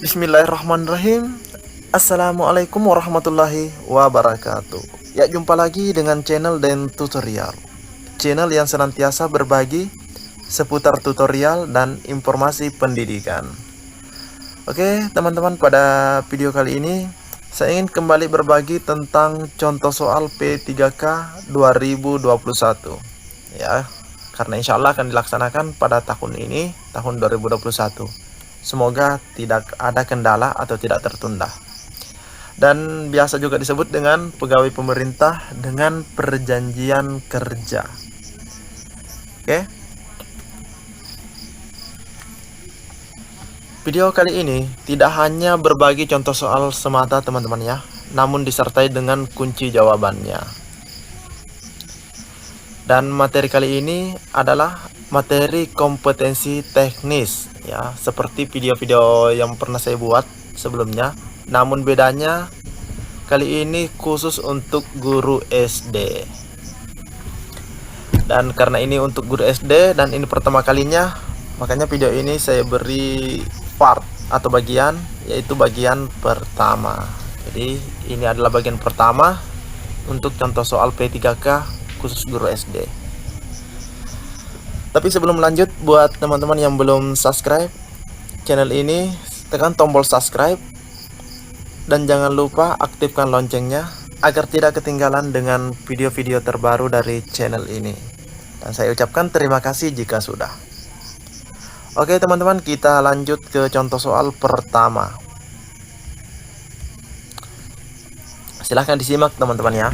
Bismillahirrahmanirrahim. Assalamualaikum warahmatullahi wabarakatuh. Ya, jumpa lagi dengan channel Dan Tutorial. Channel yang senantiasa berbagi seputar tutorial dan informasi pendidikan. Oke, teman-teman, pada video kali ini saya ingin kembali berbagi tentang contoh soal P3K 2021. Ya, karena insya Allah akan dilaksanakan pada tahun ini, tahun 2021. Semoga tidak ada kendala atau tidak tertunda. Dan biasa juga disebut dengan pegawai pemerintah dengan perjanjian kerja. Oke. Video kali ini tidak hanya berbagi contoh soal semata teman-teman ya, namun disertai dengan kunci jawabannya. Dan materi kali ini adalah materi kompetensi teknis ya, seperti video-video yang pernah saya buat sebelumnya. Namun bedanya kali ini khusus untuk guru SD. Dan karena ini untuk guru SD dan ini pertama kalinya, makanya video ini saya beri part atau bagian, yaitu bagian pertama. Jadi ini adalah bagian pertama untuk contoh soal P3K khusus guru SD. Tapi sebelum lanjut, buat teman-teman yang belum subscribe channel ini, tekan tombol subscribe dan jangan lupa aktifkan loncengnya agar tidak ketinggalan dengan video-video terbaru dari channel ini. Dan saya ucapkan terima kasih jika sudah. Oke teman-teman, kita lanjut ke contoh soal pertama. Silahkan disimak teman-teman ya.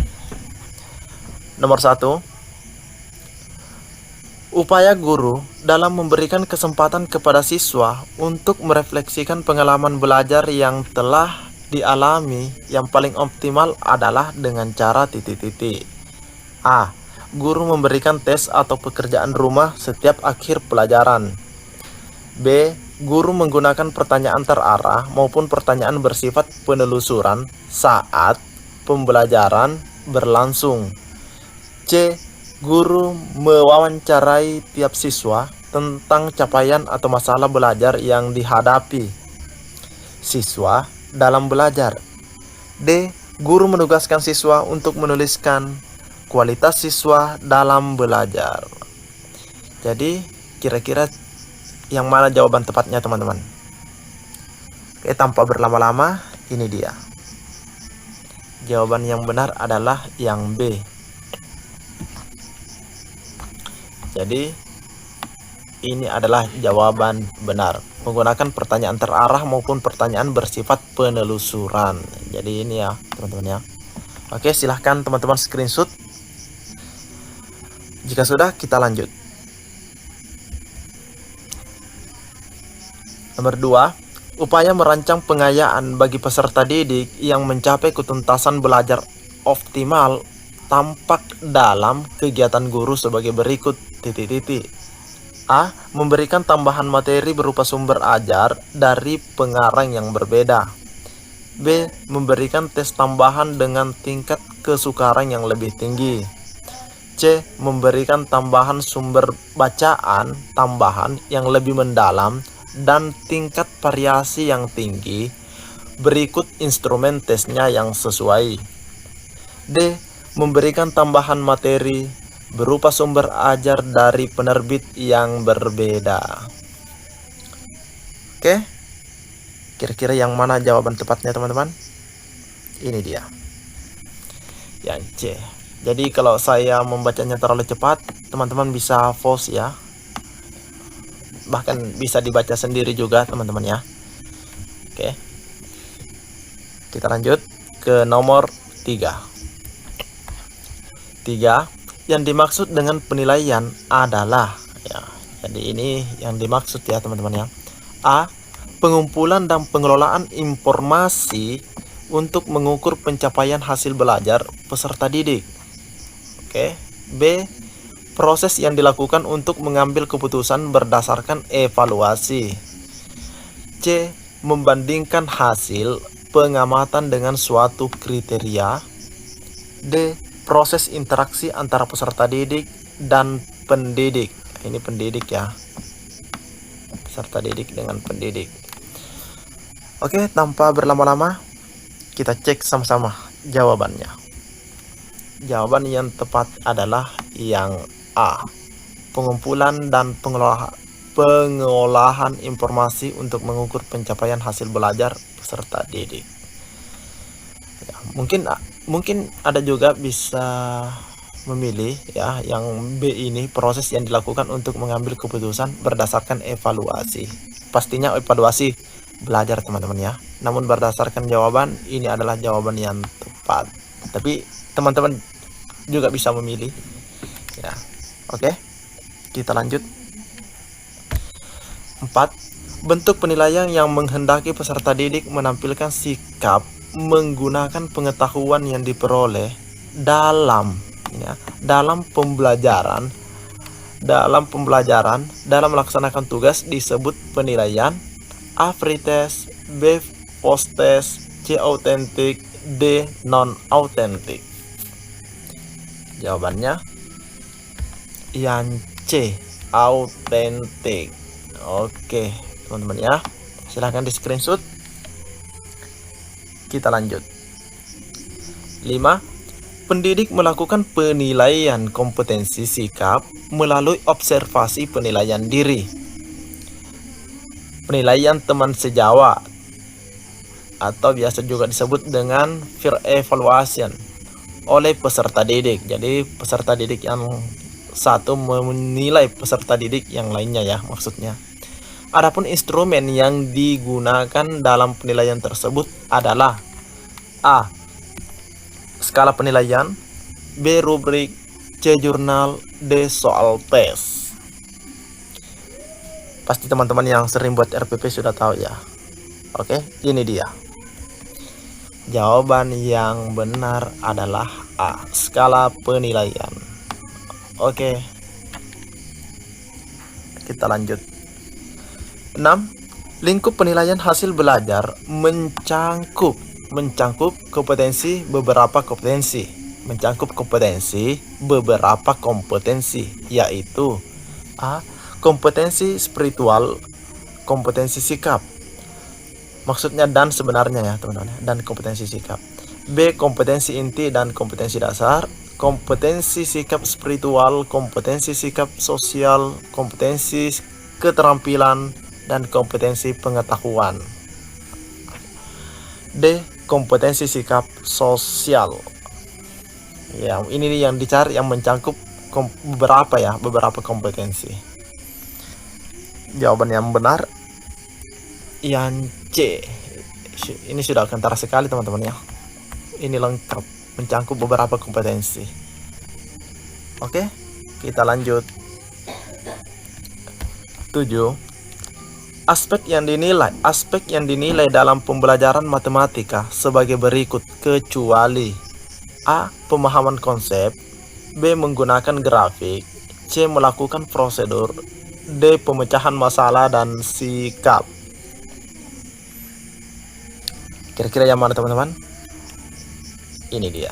Nomor 1. Upaya guru dalam memberikan kesempatan kepada siswa untuk merefleksikan pengalaman belajar yang telah dialami yang paling optimal adalah dengan cara titik-titik. A. Guru memberikan tes atau pekerjaan rumah setiap akhir pelajaran. B. Guru menggunakan pertanyaan terarah maupun pertanyaan bersifat penelusuran saat pembelajaran berlangsung. C. Guru mewawancarai tiap siswa tentang capaian atau masalah belajar yang dihadapi siswa dalam belajar. D. Guru menugaskan siswa untuk menuliskan kualitas siswa dalam belajar. Jadi, kira-kira yang mana jawaban tepatnya, teman-teman? Oke, tanpa berlama-lama, ini dia. Jawaban yang benar adalah yang B. Jadi ini adalah jawaban benar, menggunakan pertanyaan terarah maupun pertanyaan bersifat penelusuran. Jadi ini ya teman-teman ya. Oke, silahkan teman-teman screenshot. Jika sudah, kita lanjut. Nomor 2. Upaya merancang pengayaan bagi peserta didik yang mencapai ketuntasan belajar optimal tampak dalam kegiatan guru sebagai berikut. A. Memberikan tambahan materi berupa sumber ajar dari pengarang yang berbeda. B. Memberikan tes tambahan dengan tingkat kesukaran yang lebih tinggi. C. Memberikan tambahan sumber bacaan tambahan yang lebih mendalam dan tingkat variasi yang tinggi. Berikut instrumen tesnya yang sesuai. D. Memberikan tambahan materi berupa sumber ajar dari penerbit yang berbeda. Oke, kira-kira yang mana jawaban tepatnya teman-teman? Ini dia, yang C. Jadi kalau saya membacanya terlalu cepat, teman-teman bisa pause ya, bahkan bisa dibaca sendiri juga teman-teman ya. Oke, kita lanjut ke nomor 3. Yang dimaksud dengan penilaian adalah ya, jadi ini yang dimaksud ya teman-teman ya. A. Pengumpulan dan pengelolaan informasi untuk mengukur pencapaian hasil belajar peserta didik. Oke. B. Proses yang dilakukan untuk mengambil keputusan berdasarkan evaluasi. C. Membandingkan hasil pengamatan dengan suatu kriteria. D. Proses interaksi antara peserta didik dan pendidik. Ini pendidik ya, peserta didik dengan pendidik. Oke, tanpa berlama-lama, kita cek sama-sama jawabannya. Jawaban yang tepat adalah yang A. Pengumpulan dan pengolahan informasi untuk mengukur pencapaian hasil belajar peserta didik. Ya, mungkin ada juga bisa memilih ya yang B ini, proses yang dilakukan untuk mengambil keputusan berdasarkan evaluasi. Pastinya evaluasi belajar teman-teman ya. Namun berdasarkan jawaban ini adalah jawaban yang tepat. Tapi teman-teman juga bisa memilih ya. Oke, kita lanjut. 4. Bentuk penilaian yang menghendaki peserta didik menampilkan sikap menggunakan pengetahuan yang diperoleh dalam pembelajaran dalam melaksanakan tugas disebut penilaian. A. Free test, B. Post test, C. autentik, D. non autentik. Jawabannya yang C, autentik. Oke teman-teman ya, silahkan di screenshot. Kita lanjut. 5. Pendidik melakukan penilaian kompetensi sikap melalui observasi penilaian diri, penilaian teman sejawat, atau biasa juga disebut dengan peer evaluation oleh peserta didik. Jadi peserta didik yang satu menilai peserta didik yang lainnya ya maksudnya. Adapun instrumen yang digunakan dalam penilaian tersebut adalah A. skala penilaian, B. rubrik, C. jurnal, D. soal tes. Pasti teman-teman yang sering buat RPP sudah tahu ya. Oke, ini dia. Jawaban yang benar adalah A. skala penilaian. Oke, kita lanjut. 6. Lingkup penilaian hasil belajar mencangkup beberapa kompetensi, yaitu A. kompetensi spiritual, kompetensi sikap. Maksudnya dan sebenarnya ya teman-teman, dan kompetensi sikap. B. kompetensi inti dan kompetensi dasar, kompetensi sikap spiritual, kompetensi sikap sosial, kompetensi keterampilan, dan kompetensi pengetahuan. D. kompetensi sikap sosial. Ya, ini yang dicari yang mencangkup beberapa kompetensi. Jawaban yang benar yang C. Ini sudah kentara sekali teman-teman ya. Ini lengkap, mencangkup beberapa kompetensi. Oke, kita lanjut. 7. Aspek yang dinilai dalam pembelajaran matematika sebagai berikut, kecuali A. pemahaman konsep, B. menggunakan grafik, C. melakukan prosedur, D. pemecahan masalah dan sikap. Kira-kira yang mana teman-teman? Ini dia.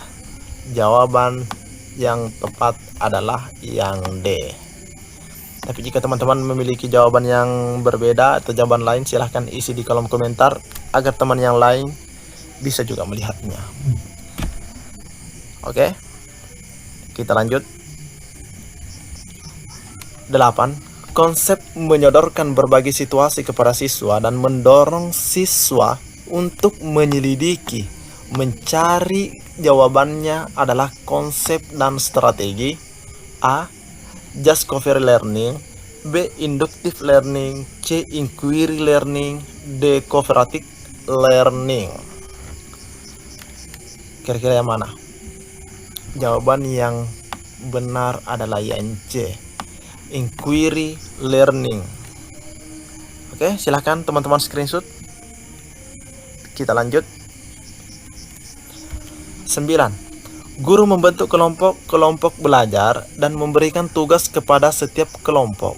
Jawaban yang tepat adalah yang D. Tapi jika teman-teman memiliki jawaban yang berbeda atau jawaban lain, silahkan isi di kolom komentar agar teman yang lain bisa juga melihatnya. Oke, kita lanjut. 8. Konsep menyodorkan berbagai situasi kepada siswa dan mendorong siswa untuk menyelidiki, mencari jawabannya adalah konsep dan strategi. A. just cover learning, B. inductive learning, C. inquiry learning, D. cooperative learning. Kira-kira yang mana? Jawaban yang benar adalah yang C, inquiry learning. Oke, silahkan teman-teman screenshot. Kita lanjut. 9. Guru membentuk kelompok belajar dan memberikan tugas kepada setiap kelompok.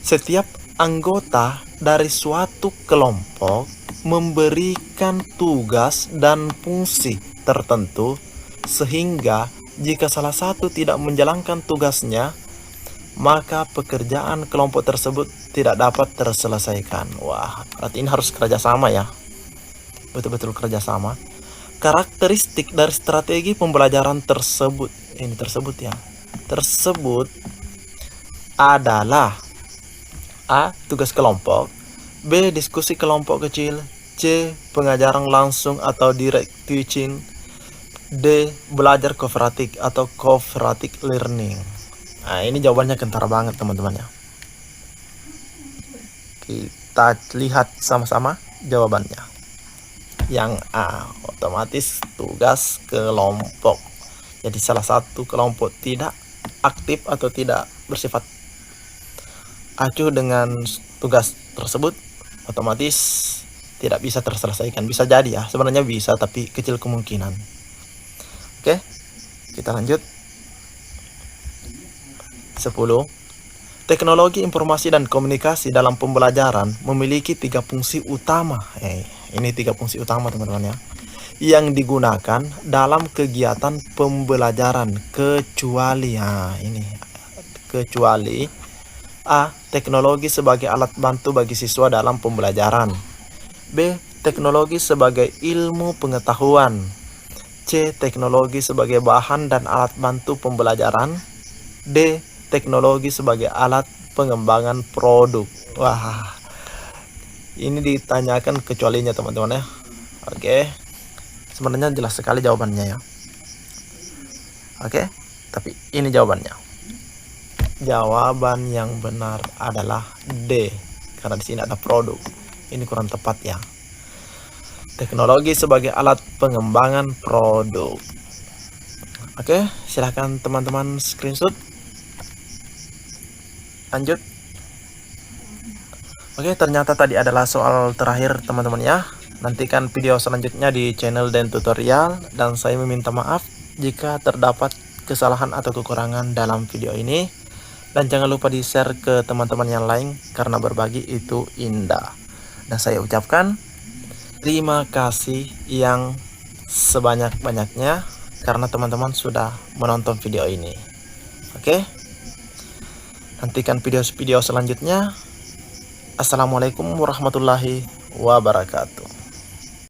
Setiap anggota dari suatu kelompok memberikan tugas dan fungsi tertentu, sehingga jika salah satu tidak menjalankan tugasnya, maka pekerjaan kelompok tersebut tidak dapat terselesaikan. Wah, berarti ini harus kerjasama ya. betul-betul kerjasama. Karakteristik dari strategi pembelajaran tersebut adalah A. Tugas kelompok, B. Diskusi kelompok kecil, C. Pengajaran langsung atau direct teaching, D. Belajar kooperatif atau cooperative learning. Nah, ini jawabannya kentara banget teman-teman ya. Kita lihat sama-sama jawabannya. Yang A, otomatis tugas kelompok. Jadi salah satu kelompok tidak aktif atau tidak bersifat acuh dengan tugas tersebut, otomatis tidak bisa terselesaikan. Bisa jadi ya, sebenarnya bisa tapi kecil kemungkinan. Oke, kita lanjut. 10. Teknologi informasi dan komunikasi dalam pembelajaran memiliki 3 fungsi utama. Ini 3 fungsi utama teman-teman ya, yang digunakan dalam kegiatan pembelajaran kecuali A. Teknologi sebagai alat bantu bagi siswa dalam pembelajaran, B. Teknologi sebagai ilmu pengetahuan, C. Teknologi sebagai bahan dan alat bantu pembelajaran, D. Teknologi sebagai alat pengembangan produk. Wah, ini ditanyakan kecualinya teman-teman ya. Oke, sebenarnya jelas sekali jawabannya ya. Oke, tapi ini jawabannya. Jawaban yang benar adalah D, karena di sini ada produk. Ini kurang tepat ya. Teknologi sebagai alat pengembangan produk. Oke, silahkan teman-teman screenshot. Lanjut. Oke, ternyata tadi adalah soal terakhir teman-teman ya. Nantikan video selanjutnya di channel Dan Tutorial, dan saya meminta maaf jika terdapat kesalahan atau kekurangan dalam video ini. Dan jangan lupa di-share ke teman-teman yang lain, karena berbagi itu indah. Dan saya ucapkan terima kasih yang sebanyak-banyaknya karena teman-teman sudah menonton video ini. Oke, nantikan video-video selanjutnya. Assalamualaikum warahmatullahi wabarakatuh.